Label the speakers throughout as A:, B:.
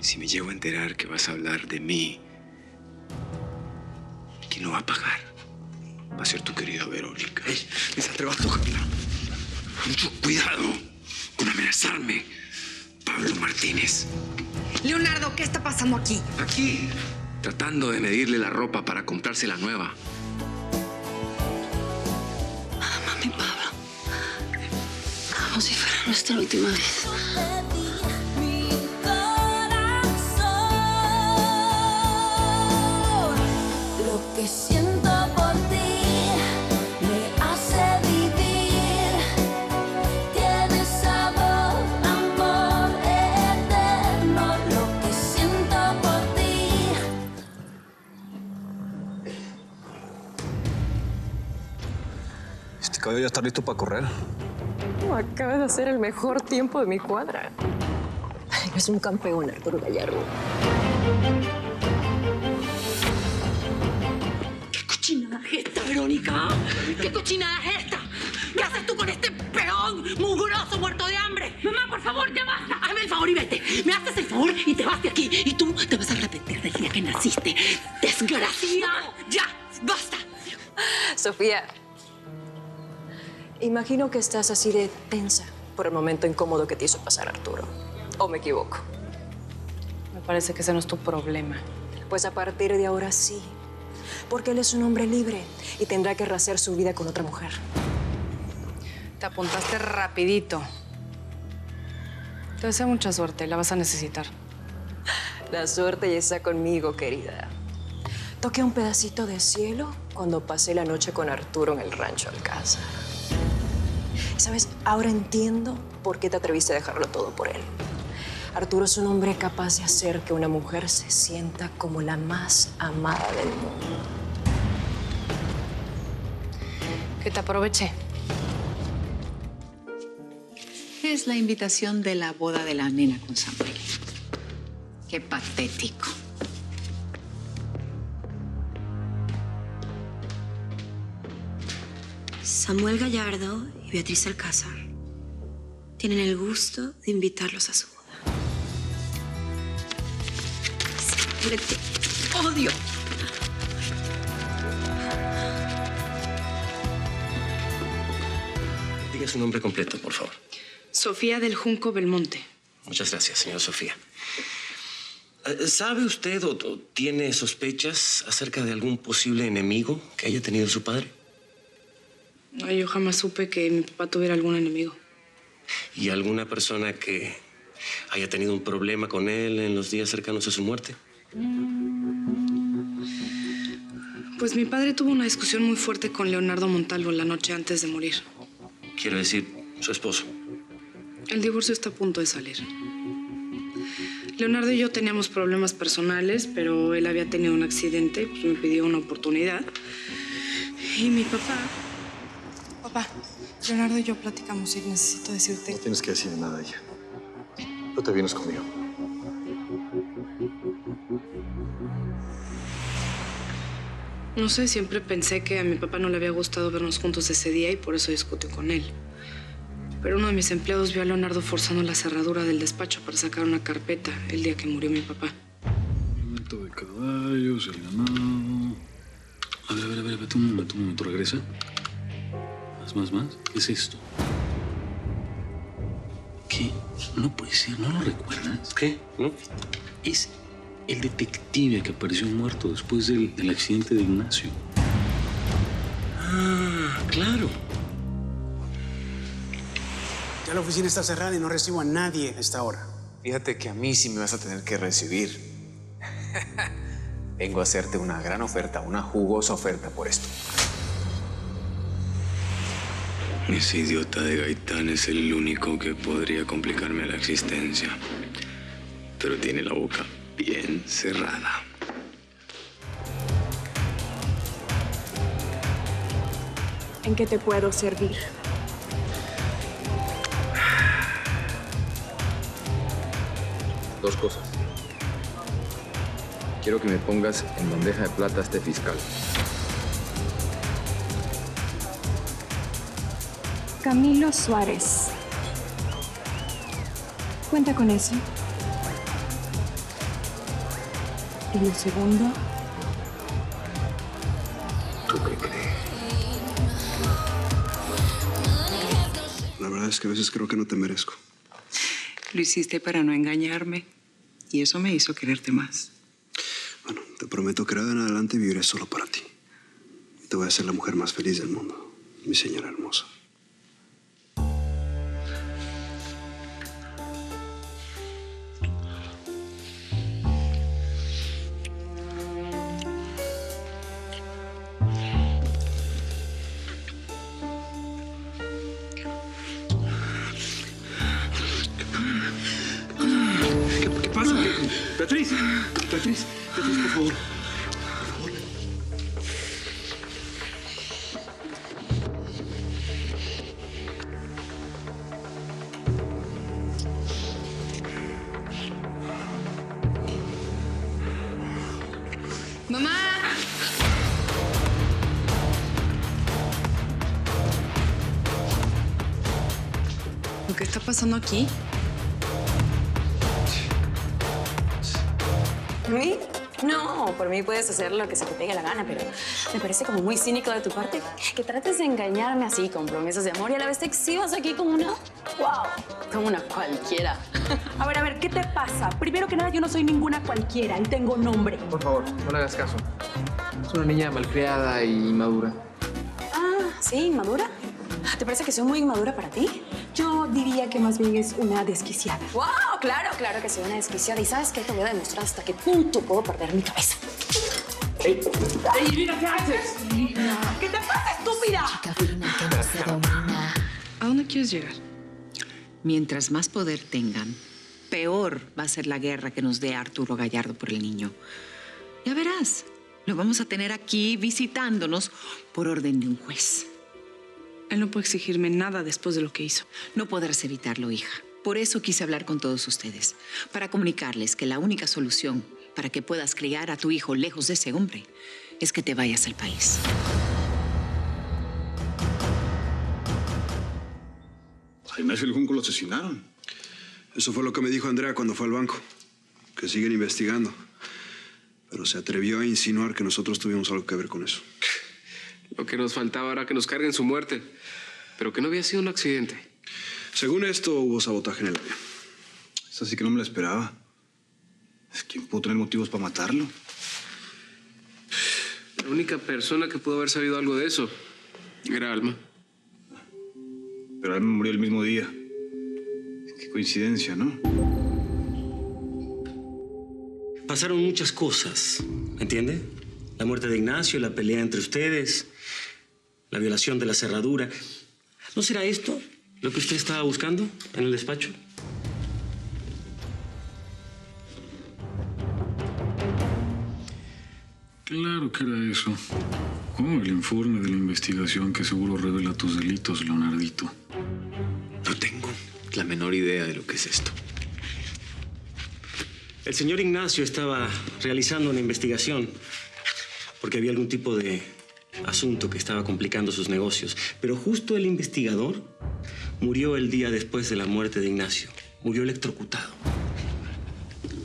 A: Si me llego a enterar que vas a hablar de mí, ¿quién lo va a pagar? Va a ser tu querida Verónica. ¡Ey! ¡Me atrevas a tocarla! Mucho cuidado con amenazarme, Pablo Martínez.
B: Leonardo, ¿qué está pasando aquí?
A: Aquí, tratando de medirle la ropa para comprarse la nueva.
B: Mami, Pablo. Como si fuera nuestra última vez.
C: Lo que siento por ti me hace vivir. Tiene sabor, amor eterno. Lo que siento por ti.
D: Este caballo ya está listo para correr.
E: Acabas de hacer el mejor tiempo de mi cuadra. Es un campeón, Arturo Gallardo.
B: ¿Qué cochinada es esta, Verónica? ¿Qué cochinada es esta? ¿Qué haces tú con este peón mugroso, muerto de hambre? Mamá, por favor, ya basta. Hazme el favor y vete. Me haces el favor y te vas de aquí. Y tú te vas a arrepentir del día que naciste. ¡Desgraciado! ¡Ya! ¡Basta!
E: Sofía, imagino que estás así de tensa por el momento incómodo que te hizo pasar Arturo. ¿O me equivoco?
F: Me parece que ese no es tu problema.
E: Pues a partir de ahora sí. Porque él es un hombre libre y tendrá que rehacer su vida con otra mujer.
F: Te apuntaste rapidito. Te deseo mucha suerte, la vas a necesitar.
E: La suerte ya está conmigo, querida. Toqué un pedacito de cielo cuando pasé la noche con Arturo en el rancho Alcázar. ¿Sabes? Ahora entiendo por qué te atreviste a dejarlo todo por él. Arturo es un hombre capaz de hacer que una mujer se sienta como la más amada del mundo.
F: Que te aproveche.
G: Es la invitación de la boda de la nena con Samuel. Qué patético.
H: Samuel Gallardo y Beatriz Alcázar tienen el gusto de invitarlos a su boda. Siempre te odio.
I: Diga su nombre completo, por favor.
F: Sofía del Junco Belmonte.
I: Muchas gracias, señor Sofía. ¿Sabe usted o tiene sospechas acerca de algún posible enemigo que haya tenido su padre?
F: Ay, yo jamás supe que mi papá tuviera algún enemigo.
I: ¿Y alguna persona que haya tenido un problema con él en los días cercanos a su muerte?
F: Pues mi padre tuvo una discusión muy fuerte con Leonardo Montalvo la noche antes de morir.
I: Quiero decir, su esposo.
F: El divorcio está a punto de salir. Leonardo y yo teníamos problemas personales, pero él había tenido un accidente, pues me pidió una oportunidad. Y mi papá... Papá, Leonardo y yo platicamos y necesito decirte...
D: No tienes que decir nada a ella. Tú te vienes conmigo.
F: No sé, siempre pensé que a mi papá no le había gustado vernos juntos ese día y por eso discutió con él. Pero uno de mis empleados vio a Leonardo forzando la cerradura del despacho para sacar una carpeta el día que murió mi papá.
J: Momento de caballos, el ganado... A ver, vete un momento, regresa. Más. ¿Qué es esto? ¿Qué? No puede ser, ¿no lo recuerdas?
I: ¿Qué? ¿No?
J: Es el detective que apareció muerto después del accidente de Ignacio.
I: Ah, claro.
K: Ya la oficina está cerrada y no recibo a nadie a esta hora.
L: Fíjate que a mí sí me vas a tener que recibir. Vengo a hacerte una gran oferta, una jugosa oferta por esto.
A: Ese idiota de Gaitán es el único que podría complicarme la existencia. Pero tiene la boca bien cerrada.
E: ¿En qué te puedo servir?
L: Dos cosas. Quiero que me pongas en bandeja de plata a este fiscal.
E: Camilo Suárez. ¿Cuenta con eso?
B: ¿Y lo segundo?
A: ¿Tú qué crees?
K: La verdad es que a veces creo que no te merezco.
G: Lo hiciste para no engañarme. Y eso me hizo quererte más.
K: Bueno, te prometo que ahora en adelante viviré solo para ti. Y te voy a hacer la mujer más feliz del mundo, mi señora hermosa.
A: ¿Qué pasa? Beatriz, Beatriz, Beatriz, por favor.
F: ¡Mamá! ¿Lo que está pasando aquí?
E: ¿Por mí? No, por mí puedes hacer lo que se te pegue la gana, pero me parece como muy cínico de tu parte que trates de engañarme así con promesas de amor y a la vez te exhibas aquí como una... ¡Wow! Como una cualquiera.
B: A ver, ¿qué te pasa? Primero que nada, yo no soy ninguna cualquiera y tengo nombre.
L: Por favor, no le hagas caso. Es una niña malcriada y inmadura.
E: Ah, ¿sí? ¿Inmadura? ¿Te parece que soy muy inmadura para ti?
B: Yo diría que más bien es una desquiciada.
E: ¡Wow! Claro que soy una desquiciada. ¿Y sabes qué? Te voy a demostrar hasta qué punto puedo perder mi cabeza.
B: ¡Ey, Irina, qué haces! ¿Qué te pasa, estúpida?
F: ¿A dónde quieres llegar?
G: Mientras más poder tengan, peor va a ser la guerra que nos dé Arturo Gallardo por el niño. Ya verás, lo vamos a tener aquí visitándonos por orden de un juez.
F: Él no puede exigirme nada después de lo que hizo.
G: No podrás evitarlo, hija. Por eso quise hablar con todos ustedes, para comunicarles que la única solución para que puedas criar a tu hijo lejos de ese hombre es que te vayas al país.
J: A Ignacio el Junco lo asesinaron.
K: Eso fue lo que me dijo Andrea cuando fue al banco. Que siguen investigando. Pero se atrevió a insinuar que nosotros tuvimos algo que ver con eso.
M: Lo que nos faltaba era que nos carguen su muerte. Pero que no había sido un accidente.
K: Según esto, hubo sabotaje en el avión.
J: Esa sí que no me la esperaba. ¿Quién pudo tener motivos para matarlo?
M: La única persona que pudo haber sabido algo de eso era Alma.
J: Pero Alma murió el mismo día. Qué coincidencia, ¿no?
I: Pasaron muchas cosas, ¿entiende? La muerte de Ignacio, la pelea entre ustedes, la violación de la cerradura. ¿No será esto lo que usted estaba buscando en el despacho?
J: Claro que era eso. Oh, el informe de la investigación que seguro revela tus delitos, Leonardito.
A: No tengo la menor idea de lo que es esto.
I: El señor Ignacio estaba realizando una investigación porque había algún tipo de asunto que estaba complicando sus negocios. Pero justo el investigador murió el día después de la muerte de Ignacio. Murió electrocutado.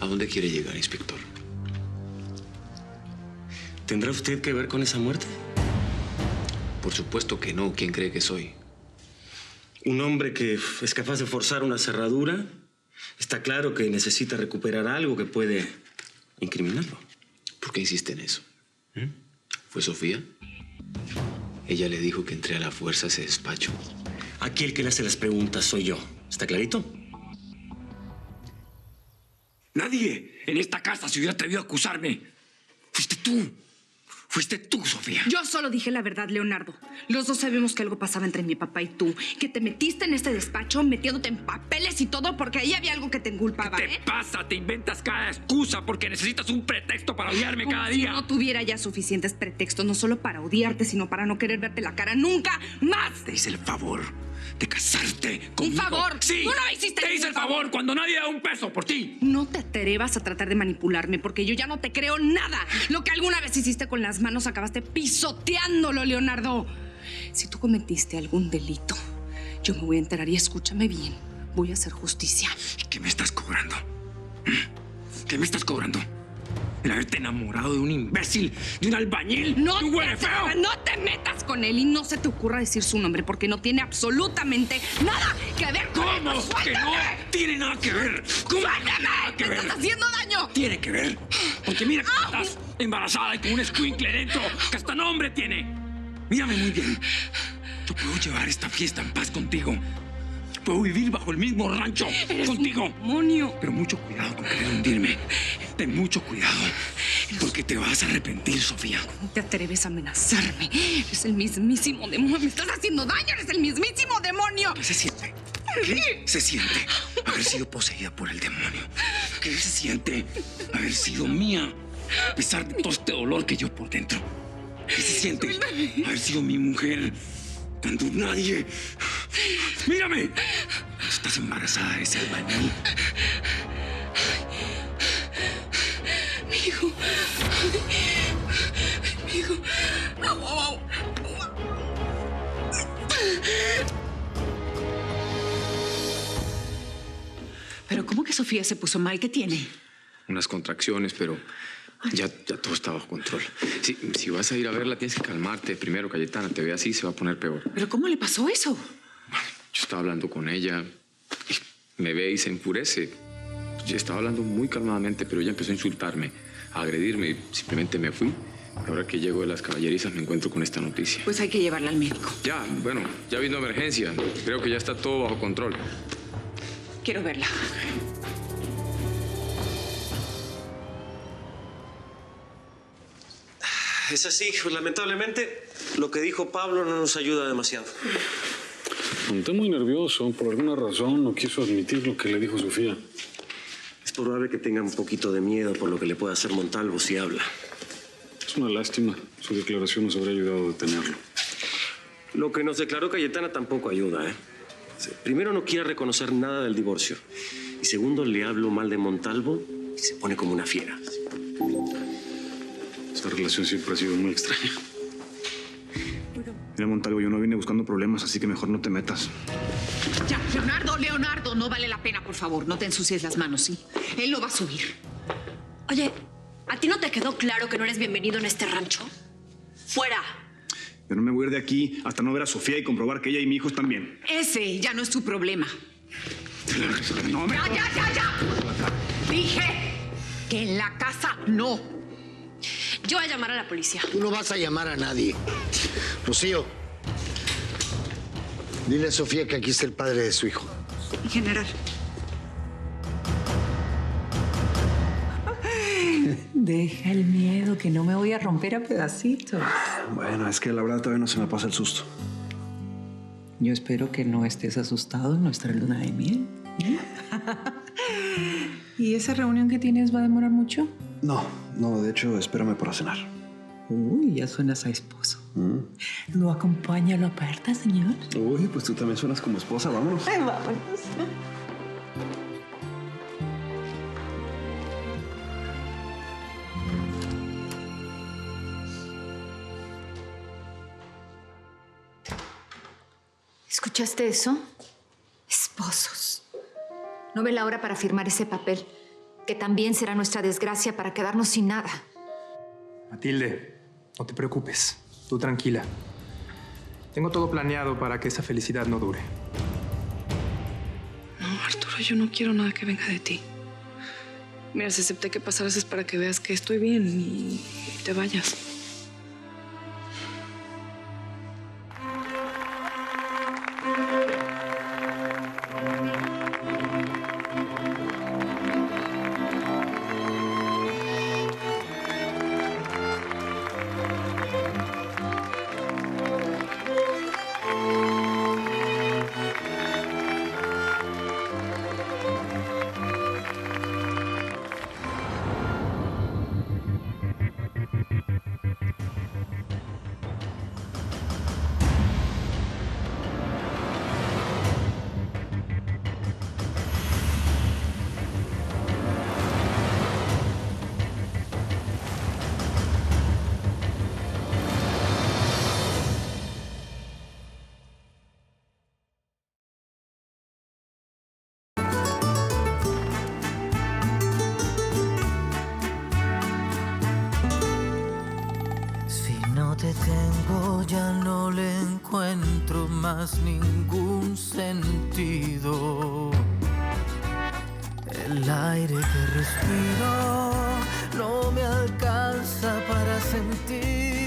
A: ¿A dónde quiere llegar, inspector?
I: ¿Tendrá usted que ver con esa muerte?
A: Por supuesto que no. ¿Quién cree que soy?
I: Un hombre que es capaz de forzar una cerradura. Está claro que necesita recuperar algo que puede incriminarlo.
A: ¿Por qué insiste en eso? ¿Fue Sofía? Ella le dijo que entré a la fuerza a ese despacho.
I: Aquí el que le hace las preguntas soy yo. ¿Está clarito?
A: Nadie en esta casa se hubiera atrevido a acusarme. Fuiste tú. Fuiste tú, Sofía.
B: Yo solo dije la verdad, Leonardo. Los dos sabemos que algo pasaba entre mi papá y tú. Que te metiste en este despacho metiéndote en papeles y todo porque ahí había algo que te inculpaba,
A: ¿Qué te pasa? Te inventas cada excusa porque necesitas un pretexto para odiarme cada día.
B: Si no tuviera ya suficientes pretextos, no solo para odiarte, sino para no querer verte la cara nunca más.
A: Te hice el favor de casarte conmigo.
B: ¿Un favor?
A: Sí.
B: Tú no hiciste
A: Te hice el favor cuando nadie da un peso por ti.
B: No te atrevas a tratar de manipularme porque yo ya no te creo nada. Lo que alguna vez hiciste con las manos acabaste pisoteándolo, Leonardo. Si tú cometiste algún delito, yo me voy a enterar y escúchame bien. Voy a hacer justicia.
A: ¿Y qué me estás cobrando? ¿Qué me estás cobrando? El haberte enamorado de un imbécil, de un albañil,
F: No
A: de un huele feo.
F: no te metas con él y no se te ocurra decir su nombre porque no tiene absolutamente nada que ver con él.
A: ¿Cómo que no tiene nada que ver? ¿Cómo que
F: ¡Suéltame!
A: nada que
F: ¡Me
A: ver?
F: estás haciendo daño!
A: Tiene que ver. Porque mira que estás embarazada y con un escuincle dentro que hasta nombre tiene. Mírame muy bien. Yo puedo llevar esta fiesta en paz contigo. Puedo vivir bajo el mismo rancho contigo.
F: ¡Demonio!
A: Pero mucho cuidado con querer hundirme. Ten mucho cuidado. Porque te vas a arrepentir, Sofía.
F: ¿Cómo te atreves a amenazarme? Eres el mismísimo demonio. Me estás haciendo daño. Eres el mismísimo demonio.
A: ¿Qué se siente? ¿Qué se siente haber sido poseída por el demonio? ¿Qué se siente haber sido mía a pesar de todo este dolor que yo por dentro? ¿Qué se siente haber sido mi mujer cuando nadie... ¡Mírame! Estás embarazada de ese albañil.
F: Mi hijo. Mi hijo. Au, au, au.
G: ¿Pero cómo que Sofía se puso mal? ¿Qué tiene?
M: Unas contracciones, pero ya todo está bajo control. Si vas a ir a verla, tienes que calmarte. Primero, Cayetana, te ve así, se va a poner peor.
G: ¿Pero cómo le pasó eso?
M: Yo estaba hablando con ella, y me ve y se enfurece. Yo estaba hablando muy calmadamente, pero ella empezó a insultarme, a agredirme y simplemente me fui. Ahora que llego de las caballerizas me encuentro con esta noticia.
G: Pues hay que llevarla al médico.
M: Ya vino emergencia. Creo que ya está todo bajo control.
G: Quiero verla.
I: Es así, pues, lamentablemente lo que dijo Pablo no nos ayuda demasiado.
J: Está muy nervioso. Por alguna razón no quiso admitir lo que le dijo Sofía.
I: Es probable que tenga un poquito de miedo por lo que le pueda hacer Montalvo si habla.
J: Es una lástima. Su declaración nos habría ayudado a detenerlo.
I: Lo que nos declaró Cayetana tampoco ayuda, ¿eh? Primero, no quiere reconocer nada del divorcio. Y segundo, le hablo mal de Montalvo y se pone como una fiera.
J: Esta relación siempre ha sido muy extraña.
D: Mira, Montalvo, yo no vine buscando problemas, así que mejor no te metas.
G: Ya, Leonardo, no vale la pena, por favor. No te ensucies las manos, ¿sí? Él lo va a subir.
H: Oye, ¿a ti no te quedó claro que no eres bienvenido en este rancho? ¡Fuera!
D: Yo no me voy a ir de aquí hasta no ver a Sofía y comprobar que ella y mi hijo están bien.
G: Ese ya no es tu problema.
D: No, me...
G: ¡Ya! Dije que en la casa no.
H: Yo voy a llamar a la policía.
N: Tú no vas a llamar a nadie. Rocío, dile a Sofía que aquí está el padre de su hijo.
G: General.
O: Deja el miedo, que no me voy a romper a pedacitos.
K: Bueno, es que la verdad todavía no se me pasa el susto.
O: Yo espero que no estés asustado en nuestra luna de miel. ¿Y esa reunión que tienes va a demorar mucho?
K: No, de hecho, espérame para cenar.
O: Uy, ya suenas a esposo. ¿Lo acompaña a la puerta, señor?
K: Uy, pues tú también suenas como esposa, vámonos.
O: Ay, vámonos.
P: ¿Escuchaste eso? Esposos. No ve la hora para firmar ese papel, que también será nuestra desgracia para quedarnos sin nada.
L: Matilde, no te preocupes. Tú tranquila. Tengo todo planeado para que esa felicidad no dure.
F: No, Arturo, yo no quiero nada que venga de ti. Mira, si acepté que pasaras es para que veas que estoy bien y te vayas.
Q: tengo ya no le encuentro más ningún sentido. El aire que respiro no me alcanza para sentir